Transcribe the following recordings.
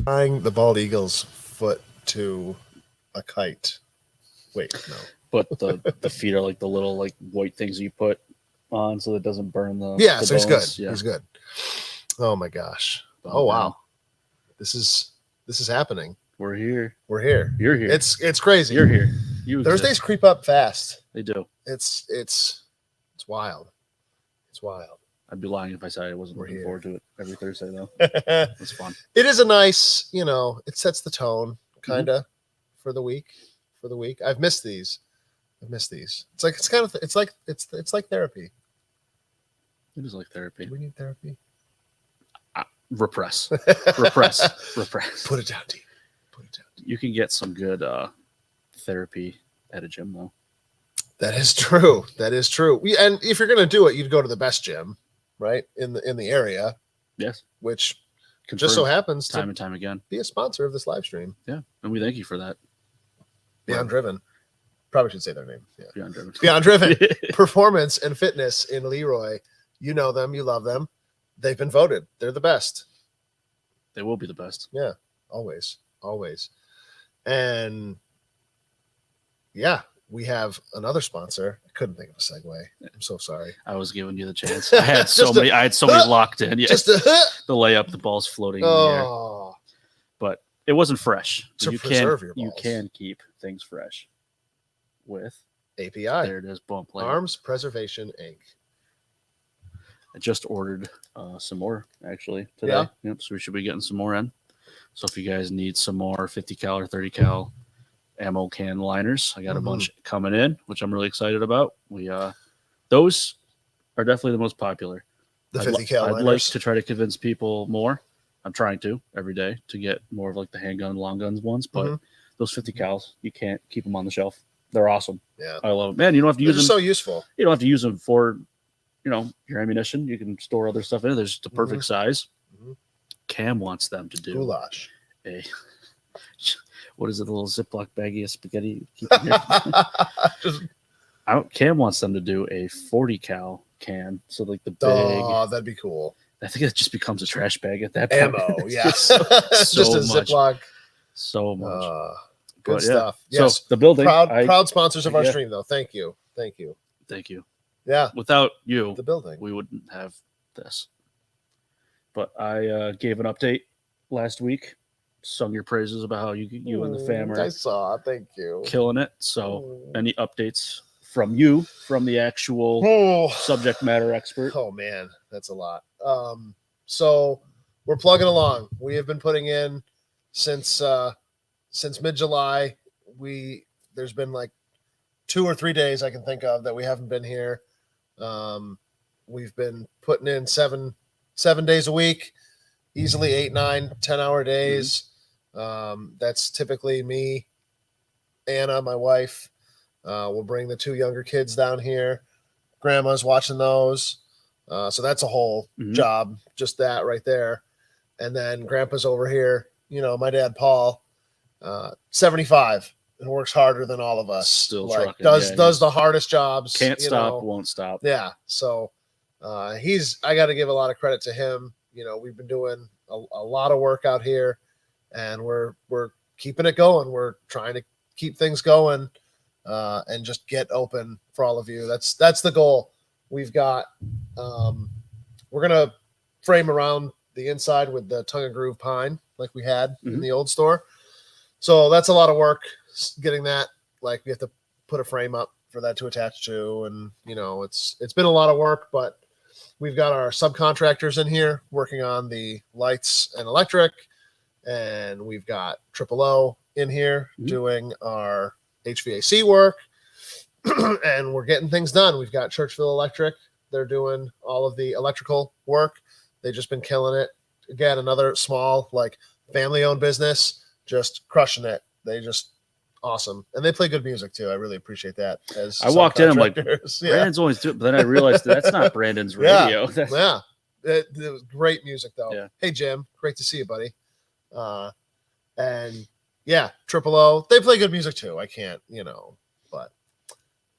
Tying the bald eagle's foot to a kite. Wait, no. But the feet are like the little like white things you put on so that it doesn't burn the Yeah, the so he's good. bones. Yeah. He's good. Oh my gosh. Oh, Oh wow. man. This is happening. We're here. We're here. You're here. It's crazy. You're here. You Thursdays exist. creep up fast. They do. It's wild. It's wild. I'd be lying if I said I wasn't We're looking here. forward to it every Thursday though. It It's fun. is a nice, it sets the tone Mm-hmm. kind of for the week. I've missed these. It's like it's like therapy. It is like therapy. Do we need therapy? Repress. Put Repress. it down deep. You can get some good therapy at a gym though. That is true. And if you're gonna do it, you'd go to the best gym, right? In the area, Yes. which Confirmed just so happens time to and time again. be a sponsor of this live stream. Yeah. And we thank you for that. Beyond Driven. Probably should say their name. Yeah. Beyond Driven. Beyond Driven. Performance and fitness in Leroy. You know them. You love them. They've been voted. They're the best. They will be the best. Yeah. Always. And yeah, we have another sponsor. I couldn't think of a segue. I'm so sorry. I was giving you the chance. I had so many locked in. Yeah. Just a the layup, the ball's floating in the air. oh. But it wasn't fresh. To you preserve your you balls. can keep things fresh with API. there it is, boom, play. Arms Preservation Inc. I just ordered some more actually today. Yeah. Yep, so we should be getting some more in. So if you guys need some more 50 cal or 30 cal ammo can liners, I got a bunch coming in, which I'm really excited about. We those are definitely the most popular. The I'd 50 cal I'd like liners. to try to convince people more. I'm trying to every day to get more of like the handgun, long guns ones, but Mhm. those 50 cals, you can't keep them on the shelf. They're awesome. Yeah. I love them. Man, you don't have to They're use just them. so useful. You don't have to use them for, your ammunition. You can store other stuff in it. There's just the perfect size. Mhm. Cam wants them to do Goulash. a what is it? A little Ziploc baggie of spaghetti. Keep it here. Just, Cam wants them to do a 40 cal can. So like the big. oh, that'd be cool. I think it just becomes a trash bag at that point. Ammo, It's yes. just Just so a much. Ziploc. So much. Good But, yeah. stuff. Yes. So the building. Proud sponsors of our yeah. stream, though. Thank you. Thank you. Yeah. Without you, The building. we wouldn't have this. But I gave an update last week, sung your praises about how you and the fam I are saw. Thank you. killing it. So any updates from you, from the actual Oh. subject matter expert? Oh man, that's a lot. So we're plugging along. We have been putting in since mid-July. There's been like 2 or 3 days I can think of that we haven't been here. We've been putting in seven days a week, easily 8, 9, 10-hour days. That's typically me, Anna, my wife. We'll bring the 2 younger kids down here. Grandma's watching those. So that's a whole job, just that right there. And then Grandpa's over here, my dad, Paul, 75 and works harder than all of us. Still like trucking, does the hardest jobs. Can't stop, won't stop. Yeah. So I got to give a lot of credit to him. We've been doing a lot of work out here, and we're keeping it going. We're trying to keep things going and just get open for all of you. That's the goal. We've got we're gonna frame around the inside with the tongue and groove pine like we had in the old store. So that's a lot of work getting that. Like we have to put a frame up for that to attach to, and it's been a lot of work, but we've got our subcontractors in here working on the lights and electric, and we've got Triple O in here doing our HVAC work, and we're getting things done. We've got Churchville Electric. They're doing all of the electrical work. They've just been killing it. Again, another small, family-owned business, just crushing it. They just awesome. And they play good music, too. I really appreciate that. As I walked in, I'm like, subcontractors. Brandon's always doing it. But then I realized that's not Brandon's radio. Yeah. It was great music, though. Yeah. Hey, Jim. Great to see you, buddy. And, yeah, Triple O. They play good music, too. I can't, but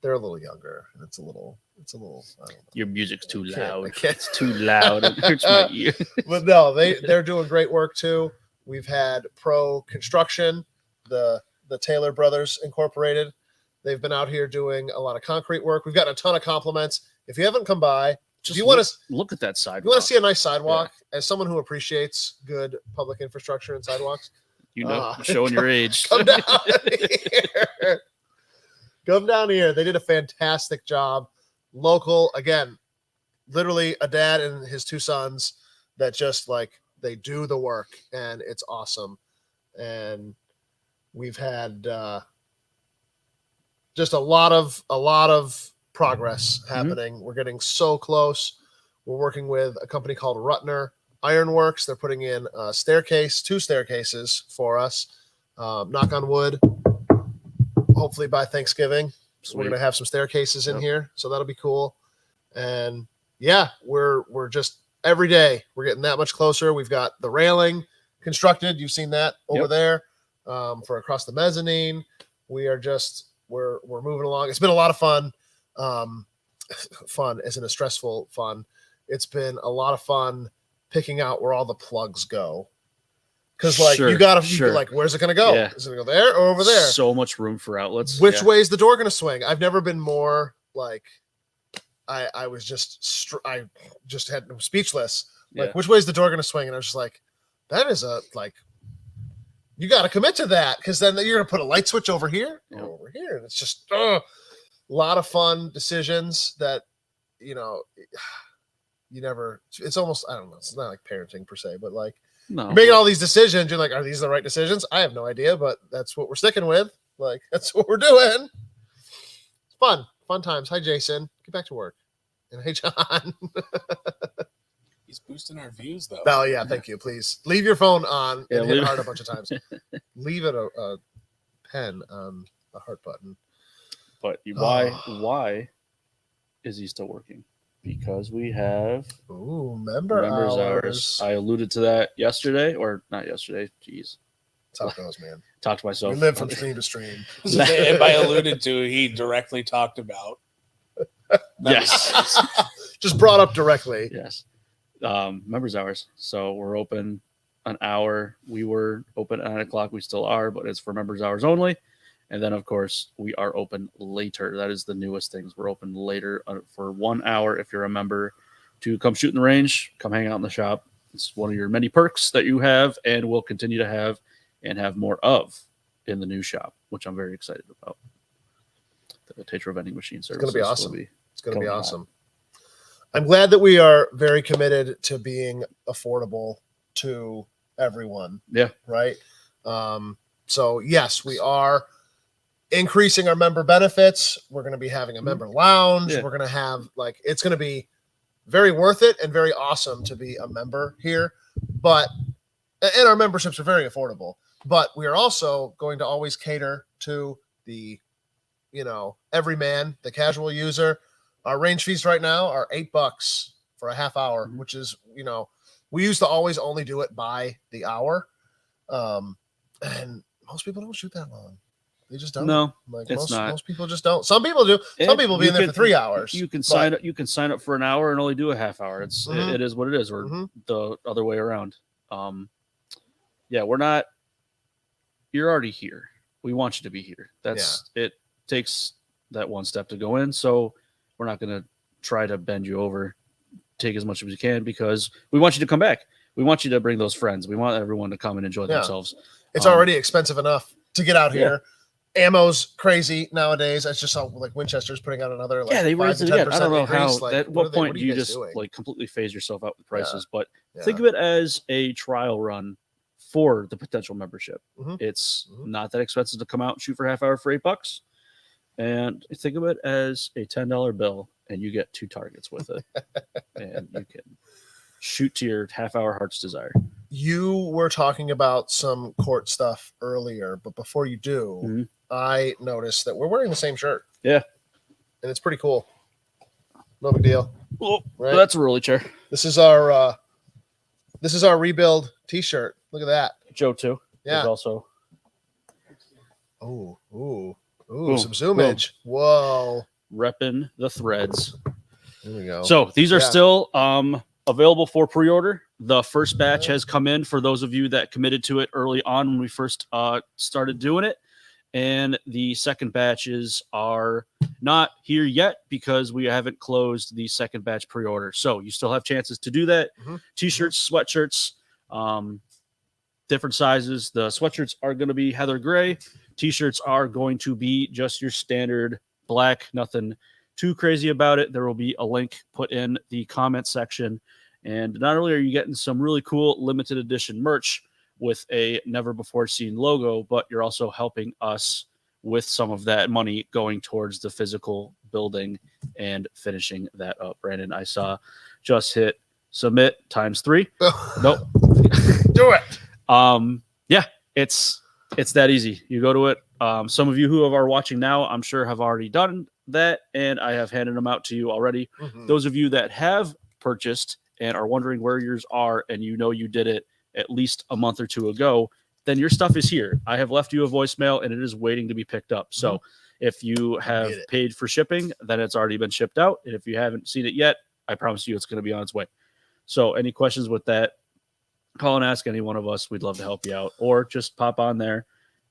they're a little younger, and it's a little, I don't know. Your music's too loud. I can't. It's too loud. It hurts my ear. But no, they're doing great work too. We've had Pro Construction, the Taylor Brothers Incorporated. They've been out here doing a lot of concrete work. We've gotten a ton of compliments. If you haven't come by, if you want to look at that if sidewalk. you want to see a nice sidewalk, as someone who appreciates good public infrastructure and sidewalks, Showing your age. come down here. Come down here. They did a fantastic job. Local, again, literally a dad and his two sons that just like they do the work, and it's awesome. And we've had just a lot of progress happening. We're getting so close. We're working with a company called Rutner Ironworks. They're putting in a staircase, 2 staircases for us. Knock on wood. Hopefully by Thanksgiving, we're going to have some staircases in here. So that'll be cool. And yeah, we're just every day we're getting that much closer. We've got the railing constructed. You've seen that over there for across the mezzanine. We are just, we're moving along. It's been a lot of fun. Fun isn't a stressful fun. It's been a lot of fun picking out where all the plugs go. Cause like you like, where's it going to go? Yeah. Is it going to go there or over there? So much room for outlets. Which way is the door going to swing? I've never been more like, I was just, I just had speechless. Like, which way is the door going to swing? And I was just like, that is you got to commit to that. Cause then you're going to put a light switch over here or over here. And it's just a lot of fun decisions that, it's almost, I don't know. It's not like parenting per se, but like, you're making all these decisions. You're like, are these the right decisions? I have no idea, but that's what we're sticking with. Like, that's what we're doing. It's fun times. Hi, Jason. Get back to work. And hey, John. He's boosting our views, though. Oh, yeah. Thank you. Please leave your phone on and hit leave heart a bunch of times. Leave it a pen on the heart button. But why is he still working? Because we have members hours. I alluded to that yesterday, or not yesterday. Jeez. That's how it goes, man. Talk to myself. We live from stream to stream. And by alluded to, he directly talked about. Yes. Just brought up directly. Yes. Members hours. So we're open an hour. We were open at 9 o'clock. We still are, but it's for members hours only. And then, of course, we are open later. That is the newest things. We're open later for 1 hour if you're a member to come shoot in the range, come hang out in the shop. It's one of your many perks that you have and will continue to have and have more of in the new shop, which I'm very excited about. The Tetra vending machine service. It's going to be awesome. It's going to be awesome. I'm glad that we are very committed to being affordable to everyone. Yeah. Right. So, yes, we are increasing our member benefits. We're going to be having a member lounge. We're going to have it's going to be very worth it and very awesome to be a member here. And our memberships are very affordable, but we are also going to always cater to the, every man, the casual user. Our range fees right now are $8 for a half hour, which is, we used to always only do it by the hour. And most people don't shoot that long. They just don't. No, most people just don't. Some people do. Some people be in there for 3 hours. You can sign up. You can sign up for an hour and only do a half hour. It is what it is, or the other way around. We're not. You're already here. We want you to be here. It takes that one step to go in. So we're not going to try to bend you over. Take as much as we can because we want you to come back. We want you to bring those friends. We want everyone to come and enjoy themselves. It's already expensive enough to get out here. Ammo's crazy nowadays. I just saw Winchester's putting out another they raised it again. I don't know increase. how. At what point do you just doing? Completely phase yourself out with prices? But think of it as a trial run for the potential membership. It's not that expensive to come out and shoot for half hour for $8, and think of it as a $10 bill, and you get 2 targets with it, and you can shoot to your half hour heart's desire. You were talking about some court stuff earlier, but before you do, I noticed that we're wearing the same shirt. Yeah. And it's pretty cool. No big deal. Well, right? That's a rolly chair. This is our rebuild t-shirt. Look at that. Joe too. Yeah. Also. Ooh, some zoomage. Whoa. Repping the threads. There we go. So these are still available for pre-order. The first batch has come in for those of you that committed to it early on when we first started doing it. And the second batches are not here yet because we haven't closed the second batch pre-order. So you still have chances to do that. Mhm. T-shirts, sweatshirts, different sizes. The sweatshirts are going to be Heather Gray. T-shirts are going to be just your standard black, nothing too crazy about it. There will be a link put in the comment section. And not only are you getting some really cool limited edition merch with a never before seen logo, but you're also helping us with some of that money going towards the physical building and finishing that up. Brandon, I saw just hit submit ×3. Nope. Do it. Yeah, it's that easy. You go to it. Some of you who are watching now, I'm sure have already done that, and I have handed them out to you already. Mhm. Those of you that have purchased and are wondering where yours are, and you know you did it at least a month or two ago, then your stuff is here. I have left you a voicemail, and it is waiting to be picked up. So if you have Get it. paid for shipping, then it's already been shipped out. And if you haven't seen it yet, I promise you it's going to be on its way. So any questions with that, call and ask any one of us. We'd love to help you out, or just pop on there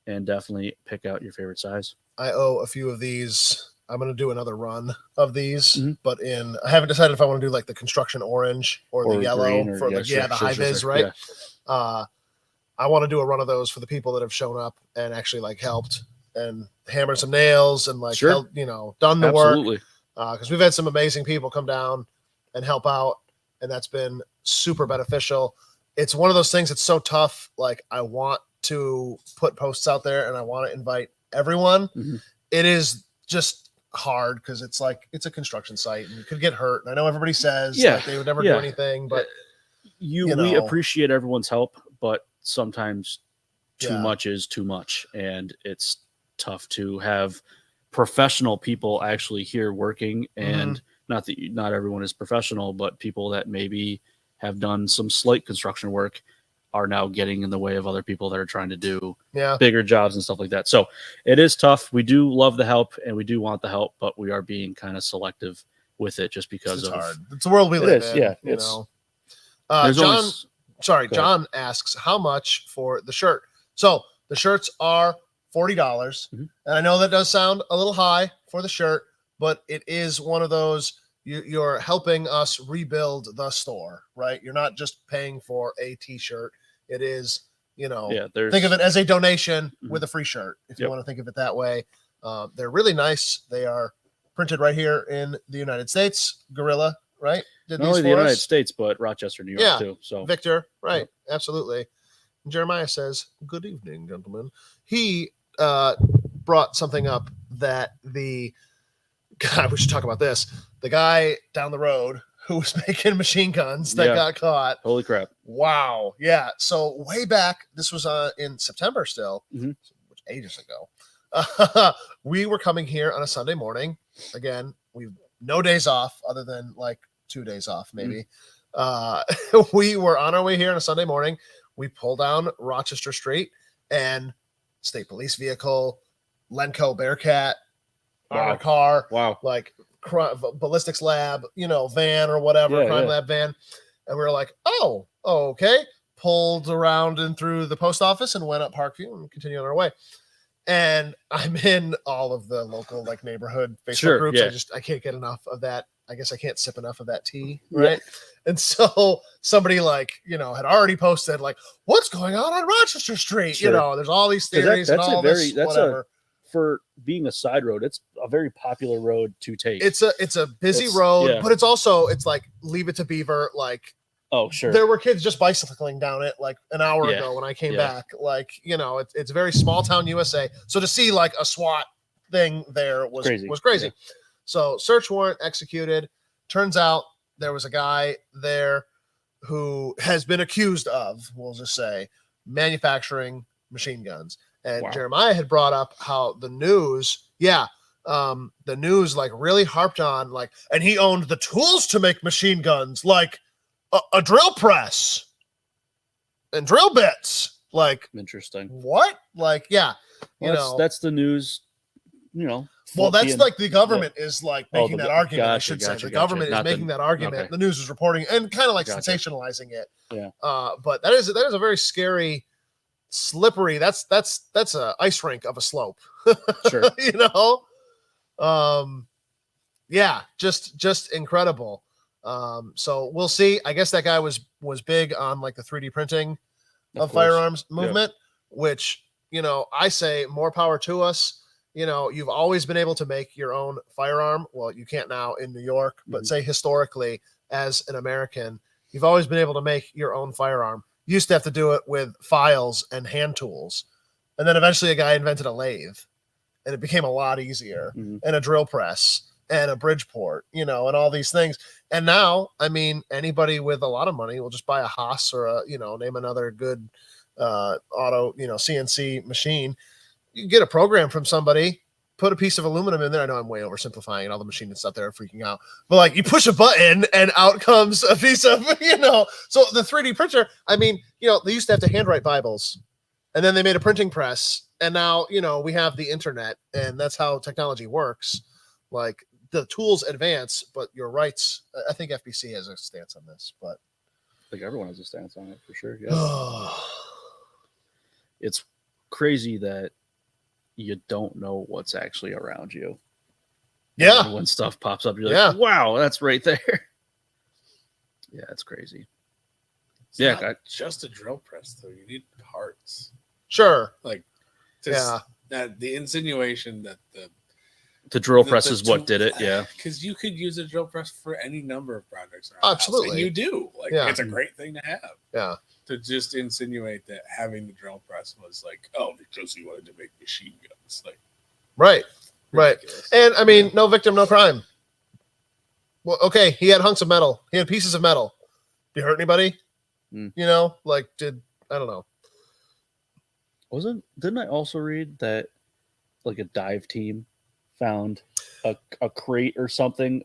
and definitely pick out your favorite size. I owe a few of these. I'm going to do another run of these, Mhm. but I haven't decided if I want to do like the construction orange or the yellow green or- for the sure, high sure, vis, sure. right? Yeah. I want to do a run of those for the people that have shown up and actually like helped and hammered some nails and like Sure. helped, done the work. Absolutely. Because we've had some amazing people come down and help out, and that's been super beneficial. It's one of those things that's so tough. Like, I want to put posts out there and I want to invite everyone. Mhm. It is just hard because it's like it's a construction site and you could get hurt. And I know everybody says Yeah, like they would never yeah. do anything, but We you know. appreciate everyone's help, but sometimes too Yeah. much is too much, and it's tough to have professional people actually here working. And not everyone is professional, but people that maybe have done some slight construction work are now getting in the way of other people that are trying to do yeah, bigger jobs and stuff like that. So it is tough. We do love the help and we do want the help, but we are being kind of selective with it just because it's of hard. It's the world we It live is, in. yeah, You it's- know. there's John, always sorry, Go ahead. John asks how much for the shirt. So the shirts are $40, Mhm. and I know that does sound a little high for the shirt, but it is one of those you're helping us rebuild the store, right? You're not just paying for a T-shirt. It is, there's think of it as a donation Mhm. with a free shirt, if you Yep. want to think of it that way. They're really nice. They are printed right here in the United States. Gorilla, right? Did not only the for United us. States, but Rochester, New York Yeah. too. So Victor, right? Absolutely. And Jeremiah says, "Good evening, gentlemen." He brought something up that God, we should talk about this. The guy down the road who was making machine guns that Yeah. got caught. holy crap. Wow. Yeah. So way back, this was in September still, Mhm. which ages ago. We were coming here on a Sunday morning. Again, we've no days off other than like 2 days off, maybe. We were on our way here on a Sunday morning. We pull down Rochester Street and state police vehicle, Lenco Bearcat, armored car, Wow. like ballistics lab, van or whatever, Yeah, crime yeah. lab van. And we were like, oh, okay. Pulled around and through the post office and went up Parkview and continued on our way. And I'm in all of the local like neighborhood Facebook Sure, groups. yeah. I can't get enough of that. I guess I can't sip enough of that tea, Yeah. right? And so somebody had already posted like, what's going on Rochester Street? Sure. There's all these 'Cause theories and all this whatever. For being a side road, it's a very popular road to take. It's a busy It's- road, yeah. but it's like Leave It to Beaver. Like oh, sure. there were kids just bicycling down it like an hour Yeah. ago when I came Yeah. back. Like it's very small town USA. So to see like a SWAT thing there was crazy. Yeah. So search warrant executed. Turns out there was a guy there who has been accused of, we'll just say, manufacturing machine guns. And Wow. Jeremiah had brought up how the news, the news like really harped on like, and he owned the tools to make machine guns, like a drill press and drill bits. Like Interesting. what? Like, yeah, Well, that's the news. Well, that's being- like the government is like Oh, making the that go- argument. I gotcha, should say gotcha, the gotcha. government is Not the- making that argument. okay. The news is reporting and kind of like Gotcha. sensationalizing it. Yeah. But that is a very scary, slippery. That's a ice rink of a slope. Sure. You know. Yeah, just incredible. So we'll see. I guess that guy was big on like the 3D printing of course. firearms Yeah. movement, which, you know, I say more power to us. You know, you've always been able to make your own firearm. Well, you can't now in New York, but Mhm. say historically, as an American, you've always been able to make your own firearm. You used to have to do it with files and hand tools. And then eventually a guy invented a lathe and it became a lot easier, Mhm. and a drill press and a Bridgeport, you know, and all these things. And now, I mean, anybody with a lot of money will just buy a Haas or a, you know, name another good auto, you know, CNC machine. You get a program from somebody, put a piece of aluminum in there. I know I'm way oversimplifying and all the machinists out there are freaking out, but like you push a button and out comes a piece of, you know, so the 3D printer, I mean, you know, they used to have to handwrite Bibles and then they made a printing press. And now, you know, we have the internet and that's how technology works. Like the tools advance, but your rights, I think FBC has a stance on this, but I think everyone has a stance on it for sure. Yeah. It's crazy that you don't know what's actually around you. And yeah. then when stuff pops up, you're like, Yeah. wow, that's right there. Yeah, it's crazy. It's Yeah, not just a drill press though. You need parts. Sure. Yeah. The insinuation that the drill press is what did it. Yeah. Because you could use a drill press for any number of projects. Around Absolutely. the house, and you do. Like Yeah. it's a great thing to have. Yeah. To just insinuate that having the drill press was like, oh, because he wanted to make machine guns. Like Right. Right. ridiculous. And I mean, no victim, no crime. Well, okay, he had hunks of metal. He had pieces of metal. Did he hurt anybody? Mm. You know, like I don't know. Didn't I also read that like a dive team found a crate or something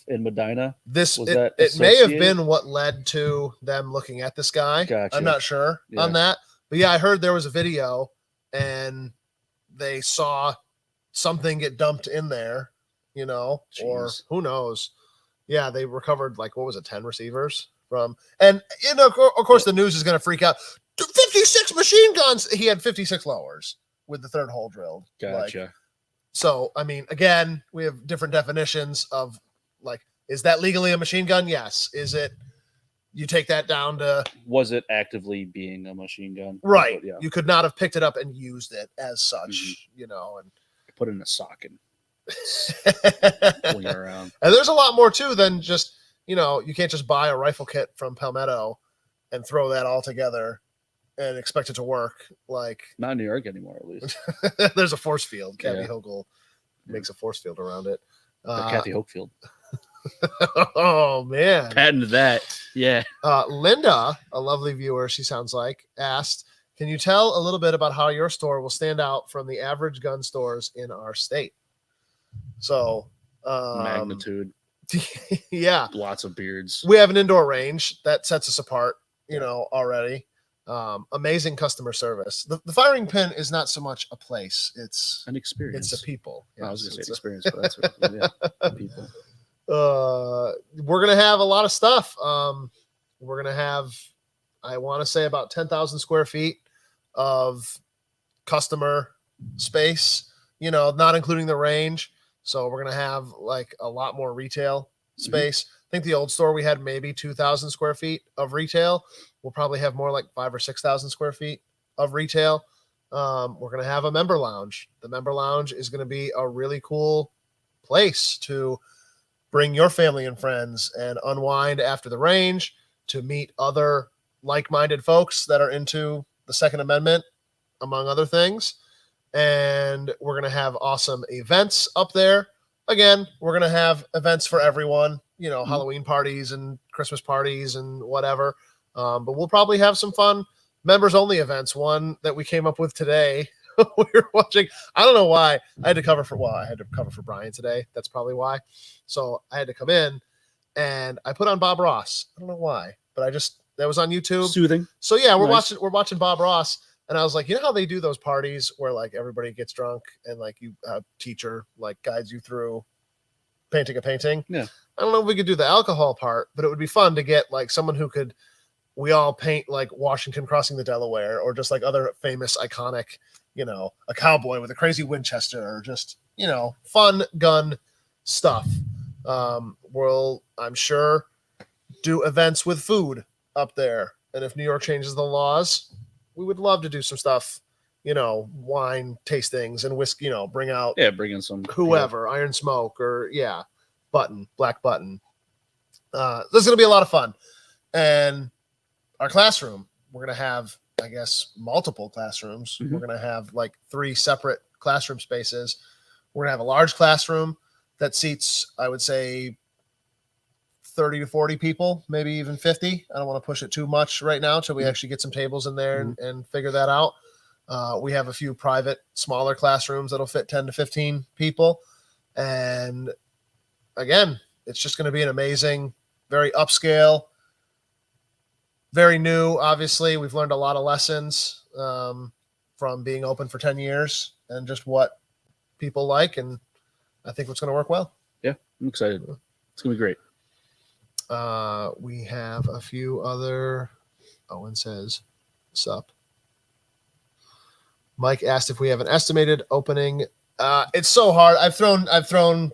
in Medina? This Was it, that it may have associated? been what led to them looking at this guy. Gotcha. I'm not sure Yeah. on that. But yeah, I heard there was a video and they saw something get dumped in there, you know, or Jeez. who knows. Yeah, they recovered like what was it, 10 receivers from, and you know, of course the news is going to freak out. 56 machine guns. He had 56 lowers with the third hole drilled. Like, Gotcha. so, I mean, again, we have different definitions of like, is that legally a machine gun? Yes. Is it? You take that down to Was it actively being a machine gun? right. Yeah. You could not have picked it up and used it as such, Mm-hmm. you know, and Put it in a socket, fling it around. and there's a lot more too than just, you know, you can't just buy a rifle kit from Palmetto and throw that all together and expect it to work. Like Not in New York anymore, at least. there's a force field. Kathy Yeah. Hochul makes a force field around it. Or Kathy Hochfield Oh man. patented that. Yeah. Linda, a lovely viewer, she sounds like, asked, can you tell a little bit about how your store will stand out from the average gun stores in our state? So, Magnitude. yeah, Lots of beards. we have an indoor range that sets us apart, you know, already. Amazing customer service. The firing pin is not so much a place; it's An experience. the people. I was Yes, going to say it's experience, but that's what, yeah, people. we're gonna have a lot of stuff. We're gonna have, I want to say, about 10,000 square feet of customer space, you know, not including the range. So we're gonna have like a lot more retail space. I think the old store we had maybe 2,000 square feet of retail. We'll probably have more like 5,000 or 6,000 square feet of retail. We're gonna have a member lounge. The member lounge is gonna be a really cool place to bring your family and friends and unwind after the range, to meet other like-minded folks that are into the Second Amendment, among other things. And we're going to have awesome events up there. Again, we're going to have events for everyone, you know, Halloween parties and Christmas parties and whatever. But we'll probably have some fun members only events. One that we came up with today, we were watching, I don't know why I had to cover for Brian today. That's probably why. So I had to come in and I put on Bob Ross. I don't know why, but that was on YouTube. Soothing. So yeah, we're Nice. watching Bob Ross, And I was like, you know how they do those parties where like everybody gets drunk and like you teacher like guides you through painting a painting. Yeah. I don't know if we could do the alcohol part, but it would be fun to get like someone who could, we all paint like Washington crossing the Delaware or just like other famous iconic, you know, a cowboy with a crazy Winchester or just, you know, fun gun stuff. We'll, I'm sure, do events with food up there. And if New York changes the laws, we would love to do some stuff, you know, wine tastings and whiskey, you know, bring out bring in some whoever, Iron Smoke or Black Button. This is going to be a lot of fun. And our classroom, we're going to have, I guess, multiple classrooms. Mhm. We're going to have like 3 separate classroom spaces. We're going to have a large classroom that seats, I would say, 30 to 40 people, maybe even 50. I don't want to push it too much right now until we actually get some tables in there and figure that out. We have a few private, smaller classrooms that'll fit 10 to 15 people. And again, it's just going to be an amazing, very upscale, very new. Obviously, we've learned a lot of lessons from being open for 10 years and just what people like. And I think it's going to work well. Yeah, I'm excited. It's going to be great. We have a few other. Owen says, "Sup." Mike asked if we have an estimated opening. It's so hard. I've thrown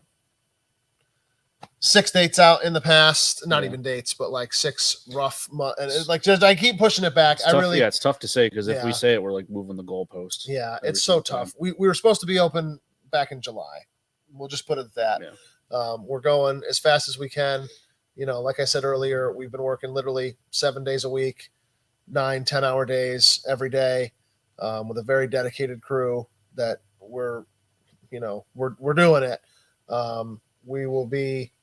6 dates out in the past. Not even dates, but like 6 rough months. And it's like just I keep pushing it back. It's tough to say because if we Yeah. say it, we're like moving the goalpost. Yeah, every it's so single time. tough. We were supposed to be open back in July. We'll just put it at that. Yeah. We're going as fast as we can. You know, like I said earlier, we've been working literally 7 days a week, 9, 10-hour days every day, with a very dedicated crew that we're doing it. We will be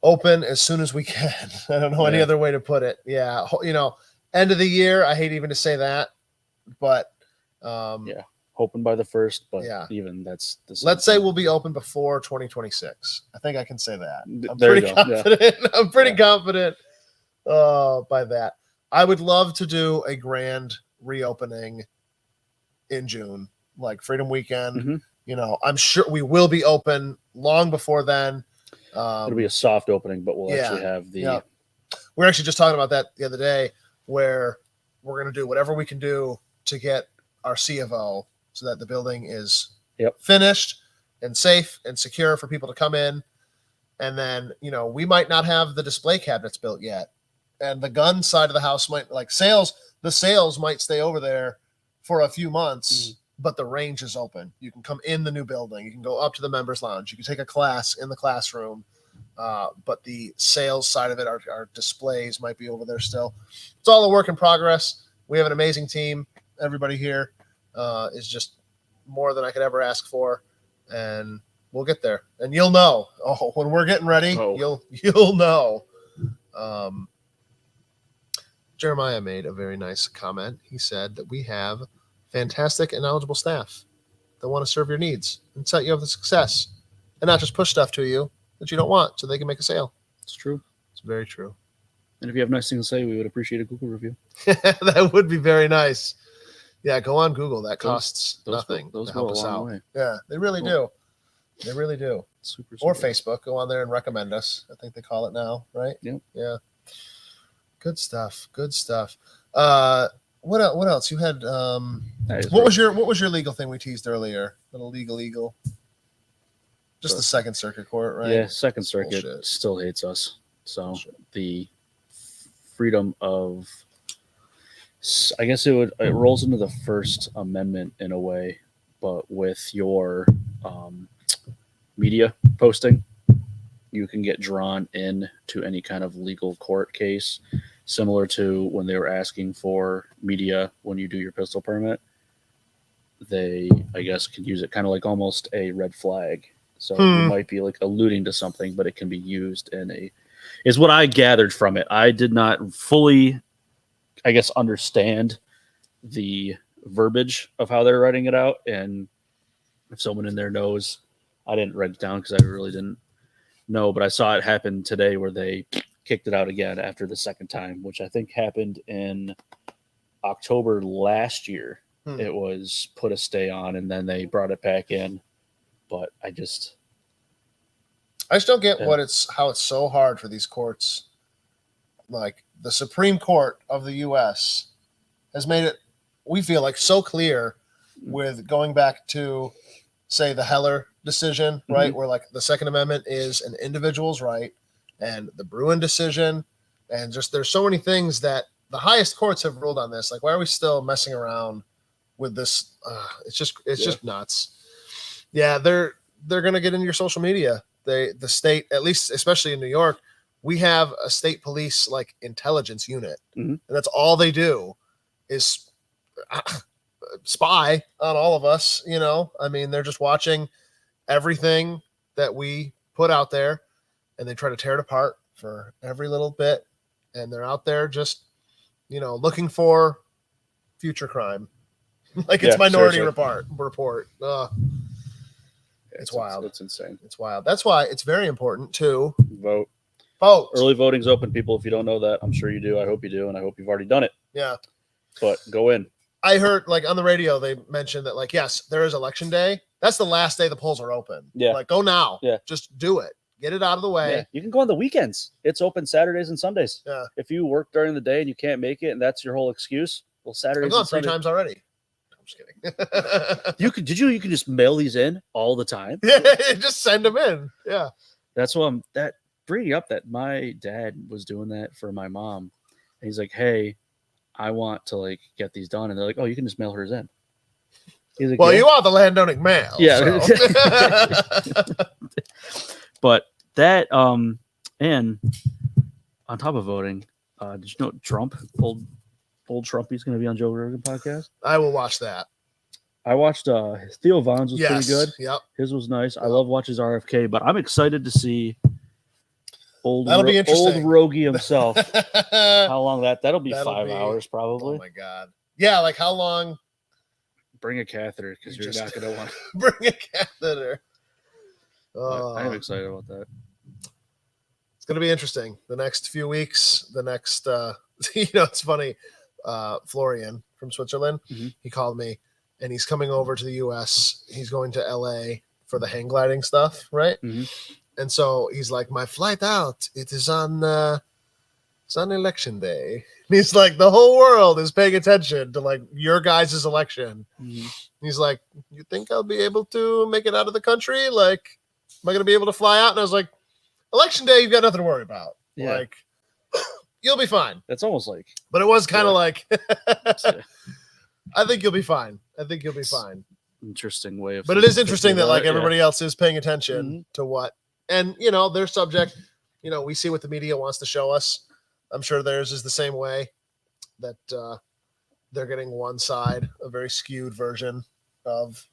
open as soon as we can. I don't know any Yeah. other way to put it. Yeah. You know, end of the year. I hate even to say that, but Yeah. Hoping by the 1st, but Yeah. even that's the same let's say thing. we'll be open before 2026. I think I can say that. I'm There you pretty go. Yeah. confident. I'm pretty Yeah. confident by that. I would love to do a grand reopening in June, like Freedom Weekend. Mhm. You know, I'm sure we will be open long before then. It'll be a soft opening, but we'll yeah. actually have the Yeah. We're actually just talking about that the other day, where we're going to do whatever we can do to get our C of O so that the building is finished and safe and secure for people to come in. And then, you know, we might not have the display cabinets built yet. And the gun side of the house might, like the sales might stay over there for a few months, but the range is open. You can come in the new building. You can go up to the members lounge. You can take a class in the classroom. But the sales side of it, our displays might be over there still. It's all a work in progress. We have an amazing team. Everybody here is just more than I could ever ask for. And we'll get there. And you'll know. Oh, when we're getting ready, you'll know. Jeremiah made a very nice comment. He said that we have fantastic and knowledgeable staff that want to serve your needs and set you up for success and not just push stuff to you that you don't want so they can make a sale. It's true. It's very true. And if you have nice things to say, we would appreciate a Google review. That would be very nice. Yeah, go on Google. That costs nothing. Those to go help a us long out. way. Yeah, they really do. They really do. Super. Or Facebook. Go on there and recommend us. I think they call it now, right? Yep. Yeah. Good stuff. Good stuff. What else? You had what was your legal thing we teased earlier? Little legal. Just the Second Circuit Court, right? Yeah, Second Circuit Bullshit. still hates us. So Bullshit. the freedom of, I guess it rolls into the First Amendment in a way, but with your media posting, you can get drawn in to any kind of legal court case, similar to when they were asking for media when you do your pistol permit. They, I guess, can use it kind of like almost a red flag. So you might be like alluding to something, but it can be used is what I gathered from it. I did not fully, I guess, understand the verbiage of how they're writing it out. And if someone in there knows, I didn't write it down because I really didn't know, but I saw it happen today where they kicked it out again after the second time, which I think happened in October last year. Hmm. It was put a stay on, and then they brought it back in. But I just don't get Yeah. how it's so hard for these courts. Like the Supreme Court of the U.S. has made it, we feel like, so clear with going back to, say, the Heller decision, right? Where like the Second Amendment is an individual's right, and the Bruin decision, and just there's so many things that the highest courts have ruled on this. Like, why are we still messing around with this? It's just nuts. Yeah, they're gonna get into your social media. The state, at least especially in New York, we have a state police like intelligence unit, and that's all they do is spy on all of us. You know, I mean, they're just watching everything that we put out there, and they try to tear it apart for every little bit. And they're out there just, looking for future crime, like it's Minority seriously. Report. It's wild. It's insane. It's wild. That's why it's very important to Vote. vote. Early voting's open, people. If you don't know that, I'm sure you do. I hope you do, and I hope you've already done it. Yeah. But go in. I heard like on the radio they mentioned that like, yes, there is election day. That's the last day the polls are open. Yeah. Like, go now. Yeah. Just do it. Get it out of the way. Yeah. You can go on the weekends. It's open Saturdays and Sundays. Yeah. If you work during the day and you can't make it, and that's your whole excuse, well, I've Saturdays gone and 3 Sundays. times already. I'm just kidding. You can just mail these in all the time. Yeah, just send them in. Yeah. That's what I'm bringing up, that my dad was doing that for my mom. And he's like, hey, I want to like get these done. And they're like, oh, you can just mail hers in. He's like, Well, yeah. you are the landowning mail. Yeah. So. But that, and on top of voting, did you know Trump, old Trumpy's going to be on Joe Rogan podcast? I will watch that. I watched Theo Vaughn's was pretty good. Yep. His was nice. I love watching his RFK, but I'm excited to see That'll be interesting. old Rogie himself. How long that'll be 5 hours probably. Oh my god. Yeah, like how long? Bring a catheter because you're not going to want to. Bring a catheter. I am excited about that. It's going to be interesting. The next few weeks, it's funny. Florian from Switzerland, he called me, and he's coming over to the U.S. He's going to L.A. for the hang gliding stuff, right? And so he's like, my flight out, it is on election day. And he's like, the whole world is paying attention to like your guys' election. He's like, you think I'll be able to make it out of the country? Like, am I going to be able to fly out? And I was like, election day, you've got nothing to worry about. Yeah. Like, you'll be fine. That's almost like. But it was kind of like, I think you'll be fine. Interesting way of. But it is interesting that like yeah. everybody else is paying attention to what, and they're subject. We see what the media wants to show us. I'm sure theirs is the same way, that they're getting one side, a very skewed version of,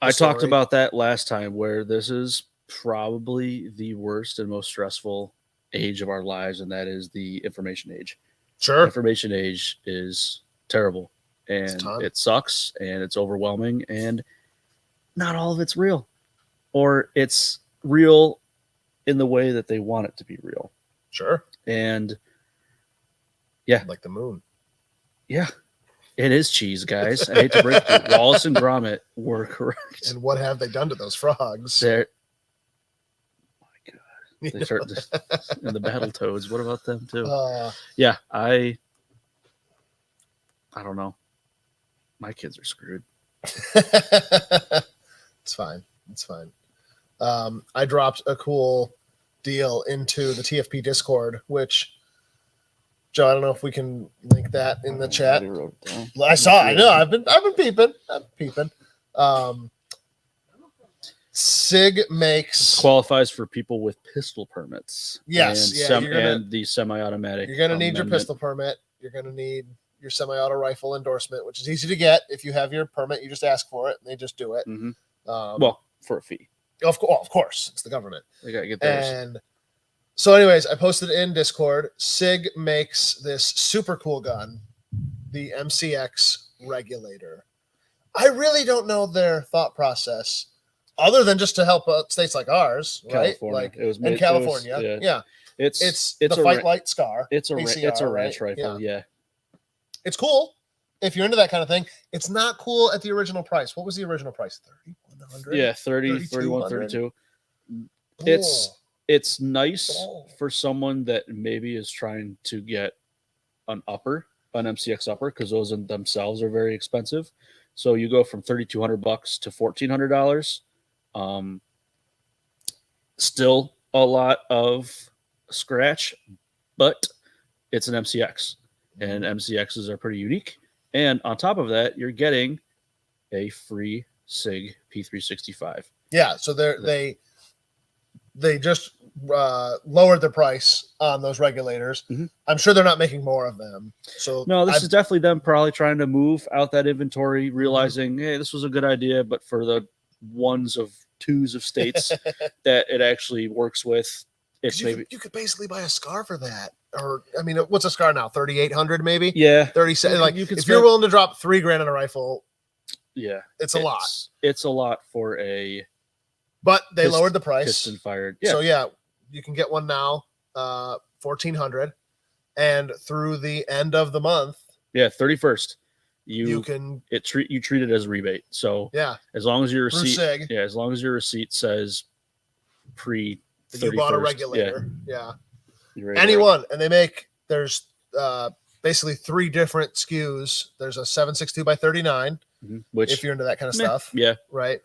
I talked about that last time, where this is probably the worst and most stressful age of our lives, and that is the information age. Sure. Information age is terrible, and it sucks, and it's overwhelming, and not all of it's real, or it's real in the way that they want it to be real. Sure. And yeah, like the moon. Yeah, it is cheese, guys. I hate to break it. Wallace and Gromit were correct. And what have they done to those frogs? They're, my God, they start and the Battletoads. What about them too? Yeah, I don't know. My kids are screwed. It's fine. I dropped a cool deal into the TFP Discord, which, Joe, I don't know if we can link that in the chat. I saw. I know. I've been peeping. SIG makes qualifies for people with pistol permits. Yes, and the semi-automatic. You're gonna need your pistol permit. You're gonna need your semi-auto rifle endorsement, which is easy to get. If you have your permit, you just ask for it, and they just do it. Well, for a fee. Of course, it's the government. They gotta get theirs. And so, anyways, I posted in Discord. SIG makes this super cool gun, the MCX Regulator. I really don't know their thought process, other than just to help states like ours, right? Like it was in California. Yeah. It's the Fight Light Scar. It's a ACR, ranch right? rifle. Yeah. It's cool. if you're into that kind of thing. It's not cool at the original price. What was the original price? 3,100. Yeah, 30, 31, 32. It's nice for someone that maybe is trying to get an MCX upper, because those in themselves are very expensive. So you go from $3,200 to $1,400. Still a lot of scratch, but it's an MCX, and MCXs are pretty unique. And on top of that, you're getting a free SIG P365. Yeah, so they just lowered the price on those regulators. Mhm. I'm sure they're not making more of them. So No, this is definitely them probably trying to move out that inventory, realizing, hey, this was a good idea, but for the ones of twos of states that it actually works with, it's maybe you could basically buy a scar for that. Or I mean, what's a scar now? 3,800 maybe. yeah, 37. Like you could if you're spend- willing to drop $3,000 on a rifle, yeah, it's a lot. It's a lot for a But they lowered the price. piston fired. Yeah, So yeah, you can get one now, $1,400, and through the end of the month, 31st. you can You treat it as a rebate. So as long as your through receipt, SIG, as long as your receipt says pre that you bought a 31st, regulator. Yeah. you're ready to rock. Anyone, and there's basically 3 different SKUs. There's a 7.62x39, Which if you're into that kind of meh, stuff, yeah, right?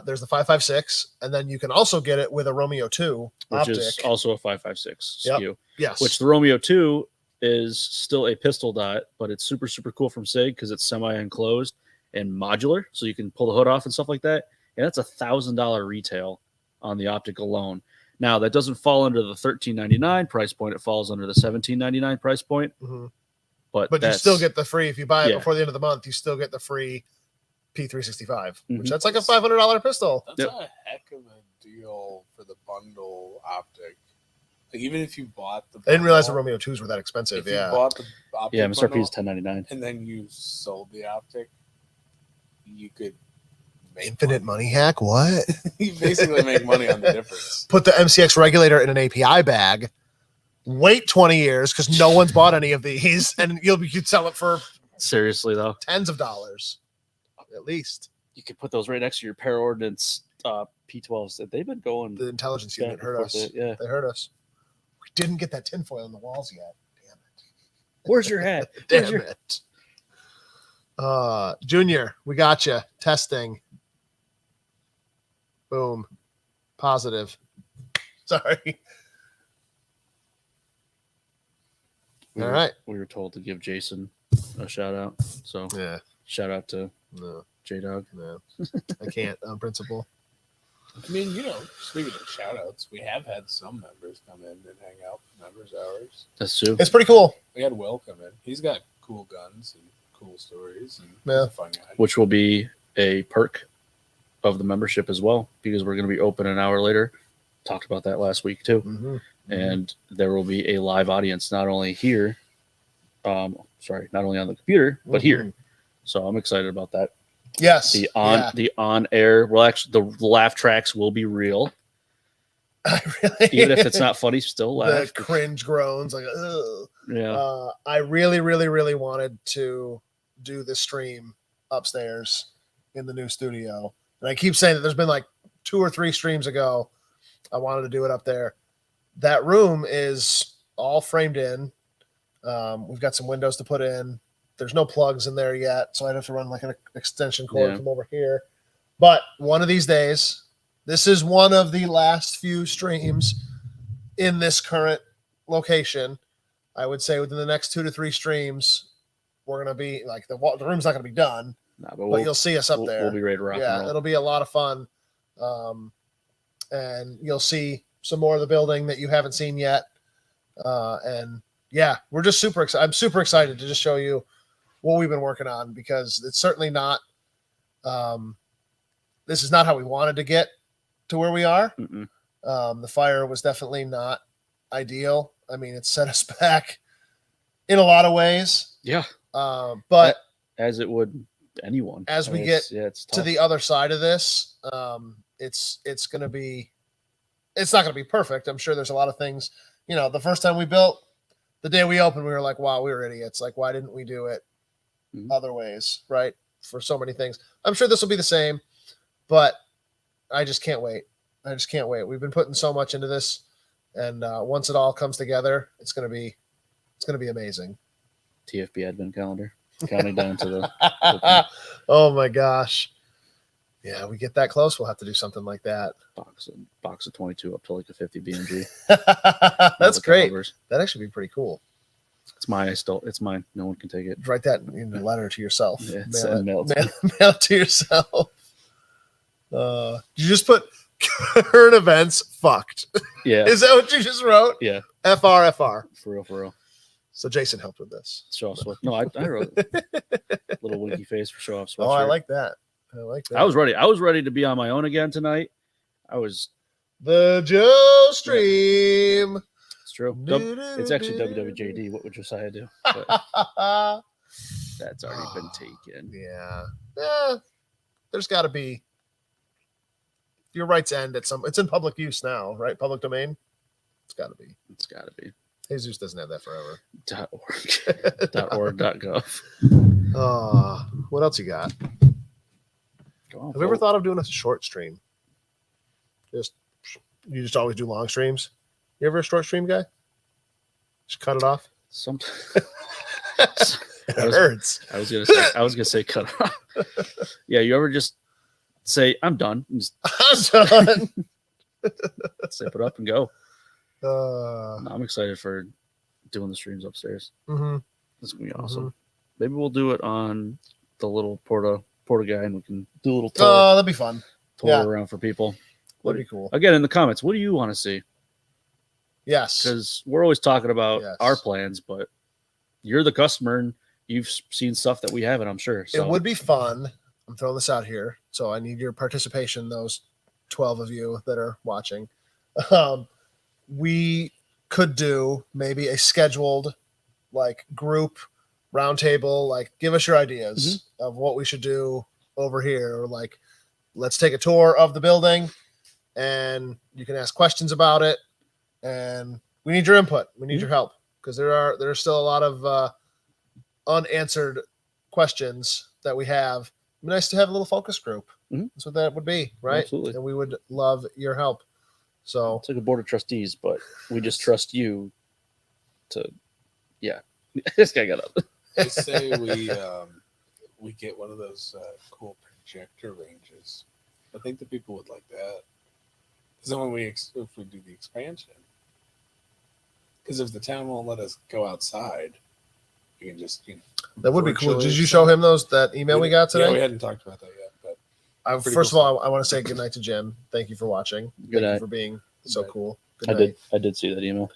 There's the 5.56, and then you can also get it with a Romeo 2 which optic. is also a 5.56 Yep. SKU. Yes, Which the Romeo 2 is still a pistol dot, but it's super, super cool from SIG because it's semi-enclosed and modular, so you can pull the hood off and stuff like that. And that's $1,000 retail on the optic alone. Now, that doesn't fall under the $1,399 price point. It falls under the $1,799 price point. Mhm. But you that's still get the free, if you buy it Yeah. before the end of the month, you still get the free P365, which Mhm. that's like a $500 pistol. That's Yep. a heck of a deal for the bundle optic. Like, even if you bought the, I didn't realize the bundle, Romeo 2s were that expensive. if you Yeah. bought the optic yeah, MSRP bundle is $10.99. and then you sold the optic, you could make Infinite money hack? What? You basically make money on the difference. Put the MCX regulator in an API bag. Wait 20 years because no one's bought any of these, and you could sell it for Seriously, though, tens of dollars, at least. you could put those right next to your Para Ordnance P12s. They've been going The intelligence back unit and hurt forth. us. Yeah. They hurt us. We didn't get that tinfoil on the walls yet. Damn Where's your hat? it. Where's Damn your- it. Junior, we got you. Testing. Boom. Positive. Sorry. All right. We were told to give Jason a shout out. So Yeah. shout out to No. J Dog. No. I can't on principle. I mean, speaking of shout outs, we have had some members come in and hang out for members hours. That's true. It's pretty cool. We had Will come in. He's got cool guns and cool stories, and Yeah. he's a fun guy. Which will be a perk of the membership as well, because we're going to be open an hour later. Talked about that last week too. Mm-hmm. And there will be a live audience, not only here, not only on the computer, but here. So I'm excited about that. Yes. The on air, well, actually, the laugh tracks will be real, I really, even if it's not funny. Still the laugh. cringe groans, like, ugh. Yeah, I really, really, really wanted to do the stream upstairs in the new studio. And I keep saying that there's been like 2 or 3 streams ago. I wanted to do it up there. That room is all framed in. We've got some windows to put in. There's no plugs in there yet, so I'd have to run like an extension cord Yeah. from over here. But one of these days, this is one of the last few streams in this current location. I would say within the next 2 to 3 streams, we're gonna be like the room's not gonna be done, but but you'll see us up we'll, there. we'll be ready to rock and Yeah, roll. it'll be a lot of fun, and you'll see some more of the building that you haven't seen yet. And yeah, we're just super excited. I'm super excited to just show you what we've been working on, because it's certainly not. This is not how we wanted to get to where we are. Mm-mm. The fire was definitely not ideal. I mean, it set us back in a lot of ways. Yeah, But as it would anyone. As we it's to tough. the other side of this, it's going to be, it's not going to be perfect. I'm sure there's a lot of things. The first time we built, the day we opened, we were like, wow, we were idiots. Like, why didn't we do it other ways, right? For so many things. I'm sure this will be the same, but I just can't wait. I just can't wait. We've been putting so much into this, and once it all comes together, it's gonna be amazing. TFB advent calendar, counting down to the Oh my gosh. Yeah, we get that close, we'll have to do something like that. box of 22 up to like a 50 BMG. That's The great. calibers. That'd actually be pretty cool. It's mine. It's mine. No one can take it. Write that in a letter to yourself. Yeah, mail, mail it. mail it to yourself. You just put current events fucked. Yeah. Is that what you just wrote? Yeah. FR. For real. So Jason helped with this. Show off sweat. No, I wrote it. Little winky face for show off sweatshirt. Oh, I like that. I like that. I was ready. I was ready to be on my own again tonight. I was. The Joe Stream. It's true. It's actually WWJD. What would Josiah do? But that's already been taken. Yeah. There's got to be. Your rights end at some. It's in public use now, right? Public domain. It's got to be. It's got to be. Jesus doesn't have that forever. .org. .gov. What else you got? Go on, Have you ever Paul. thought of doing a short stream? You just always do long streams. You ever a short stream guy? Just cut it off. Some. It was- hurts. I was gonna say cut it off. Yeah, you ever just say I'm done and just I'm done. zip it up and go? Uh, No, I'm excited for doing the streams upstairs. mhm. It's gonna be awesome. Maybe we'll do it on the little Porta guy, and we can do a little tour, Oh, that'd be fun. yeah. around for people. That'd be cool. Again, in the comments, what do you want to see? Yes. Because we're always talking about Yes. our plans, but you're the customer and you've seen stuff that we haven't, I'm sure. So It would be fun. I'm throwing this out here, so I need your participation. Those 12 of you that are watching, we could do maybe a scheduled, like group roundtable. Like, give us your ideas of what we should do over here, or like, let's take a tour of the building, and you can ask questions about it. And we need your input. We need your help, because there's still a lot of unanswered questions that we have. It'd be nice to have a little focus group. Mhm. That's what that would be, right? Absolutely. And we would love your help. So it's like a board of trustees, but we just trust you to, yeah. This guy got up. Just say we get one of those cool projector ranges. I think the people would like that. Because then when if we do the expansion, because if the town won't let us go outside, you can just that would be cool. virtually Did you show him that email we got Yeah, we today? hadn't talked about that yet, but pretty First cool of all, I want to say good night to Jim. Thank you for watching. Good Thank you night. for being so Good night. cool. Good night. I did see that email.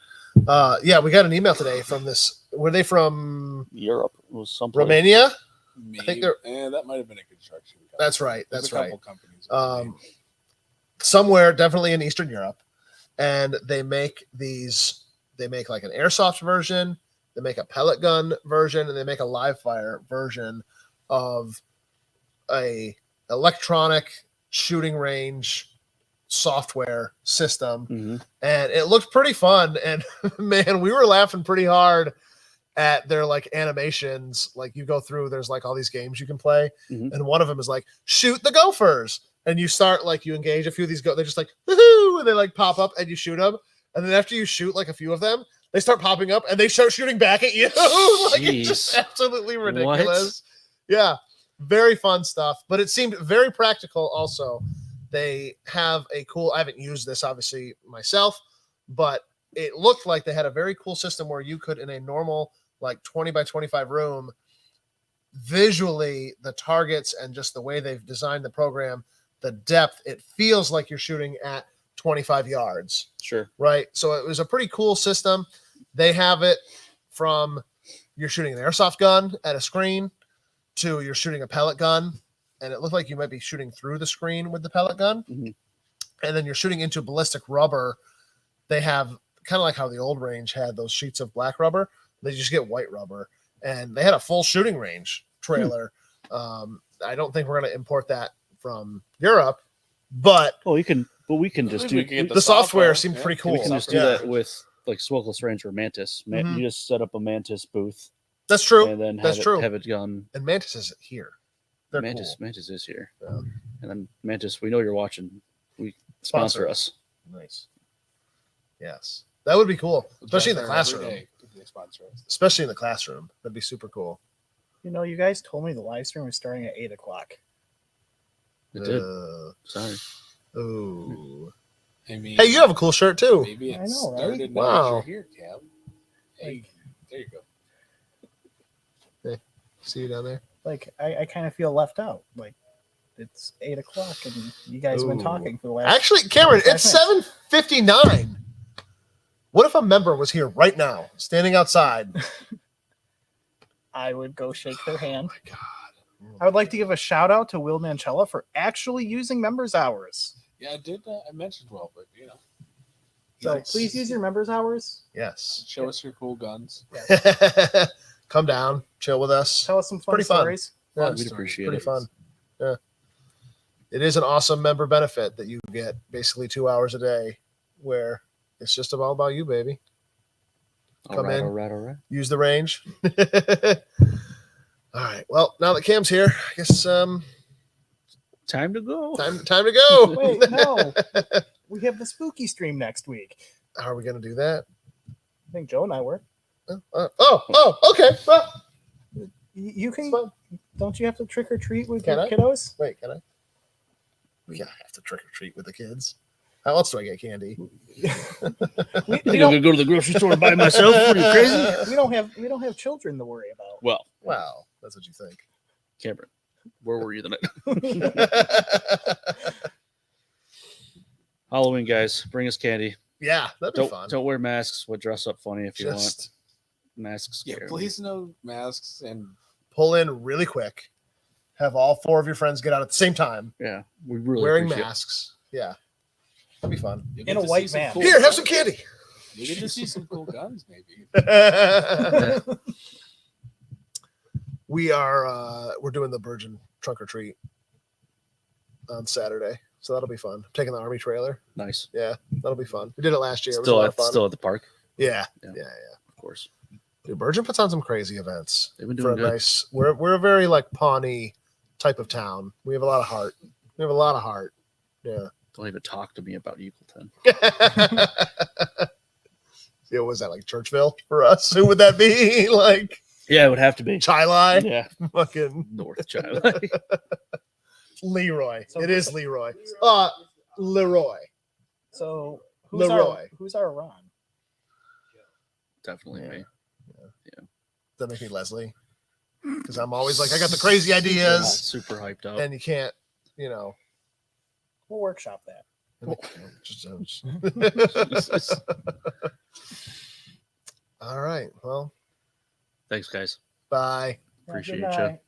Yeah, we got an email today from this. Were they from Europe was something. Romania? maybe, think they're- that might have been a construction company. That's right. There's That's a right. couple companies. in Romania. Somewhere, definitely in Eastern Europe, and they make these. They make like an airsoft version. They make a pellet gun version, and they make a live fire version of a electronic shooting range software system. Mhm. And it looked pretty fun. And man, we were laughing pretty hard at their like animations. Like, you go through, there's like all these games you can play, Mhm. and one of them is like shoot the gophers, and you start like you engage a few of these they're just like woohoo, and they like pop up and you shoot them, and then after you shoot like a few of them, they start popping up and they start shooting back at you. Like, it's just Jeez. absolutely ridiculous. Yeah, very fun stuff, but it seemed very practical also. They have a cool, I haven't used this obviously myself, but it looked like they had a very cool system where you could, in a normal like 20 by 25 room, visually the targets and just the way they've designed the program, the depth, it feels like you're shooting at 25 yards, Sure. right? So it was a pretty cool system. They have it from you're shooting an airsoft gun at a screen to you're shooting a pellet gun, and it looked like you might be shooting through the screen with the pellet gun. Mhm. And then you're shooting into ballistic rubber. They have kind of like how the old range had those sheets of black rubber. They just get white rubber, and they had a full shooting range trailer. I don't think we're going to import that from Europe, but Oh, we can just If do. we could get the software seemed pretty cool. We can just do Yeah. that with like Smokeless Range or Mantis. Mhm. You just set up a Mantis booth That's true. and then That's have true. it, have it done. And Mantis is here. They're Mantis, cool. Mantis is here, Yeah. and then Mantis. We know you're watching. We sponsor us. Nice. Yes, that would be cool, We'll especially in the drive there every classroom. day if they sponsor us. Especially in the classroom, that'd be super cool. You know, you guys told me the live stream was starting at 8:00. It did. Sorry. Oh. I mean, Hey, you have a cool shirt too. maybe it I know, right? started now Wow. that you're here, Cam. Hey, there you go. See you down there. Like, I kind of feel left out. Like, it's 8:00, and you guys have been Ooh. talking for the last. Actually, Cameron, 5 it's minutes. 7:59. What if a member was here right now, standing outside? I would go shake their hand. Oh my God. I would like to give a shout out to Will Manchella for actually using members' hours. Yeah, I did. I mentioned well, but you know, So Nice. please use your members' hours. Yes. show us your cool guns. Come down, chill with us. Tell us some fun Pretty fun. stories. Yeah, Fun We'd stories. appreciate pretty it. fun. Yeah. It is an awesome member benefit that you get basically 2 hours a day where it's just all about you, baby. Come in. All right. Use the range. All right. Well, now that Cam's here, I guess Time to go. time to go. Wait, no. We have the spooky stream next week. How are we gonna do that? I think Joe and I were. Okay. Well, You it's can. fun. Don't you have to trick or treat with Can your I? kiddos? Wait, can I? Yeah, I have to trick or treat with the kids. How else do I get candy? We, You we think I'm don't, gonna go to the grocery store by myself? Are you crazy? we don't have children to worry about. Well, Wow, that's what you think. Cameron, where were you the night? Halloween, guys, bring us candy. Yeah, that'd be Don't fun. don't wear masks. We'll dress up funny if you want. Just Masks. Yeah, scare me. please no masks and pull in really quick. Have all 4 of your friends get out at the same time, Yeah, we really wearing appreciate it. masks. Yeah, that'd be fun. you'll In get a to white see some van. cool Here, have guns. some candy. You get to see some cool guns, maybe. We are we're doing the Virgin trunk or treat on Saturday, so that'll be fun. Taking the army trailer. Nice. Yeah, that'll be fun. We did it last year. It was a Still lot at of fun. still at the park, Yeah, Yeah. yeah. of course. Dude, Virgin puts on some crazy events They've been for a doing good. nice. We're a very like Pawnee type of town. We have a lot of heart. We have a lot of heart. Yeah. Don't even talk to me about Eagleton. Yeah, was that like Churchville for us? Who would that be? Like Yeah, it would have to be. Chilai? Yeah, Fucking North China. Leroy. So- It is Leroy. Leroy. So Leroy. who's our Ron? Definitely Yeah. me. That makes me Leslie. Because I'm always like, I got the crazy ideas, Super hyped up. and you can't, you know. We'll workshop that. Jesus. All right. Well, Thanks, guys. bye. Yeah, Appreciate good ya. night.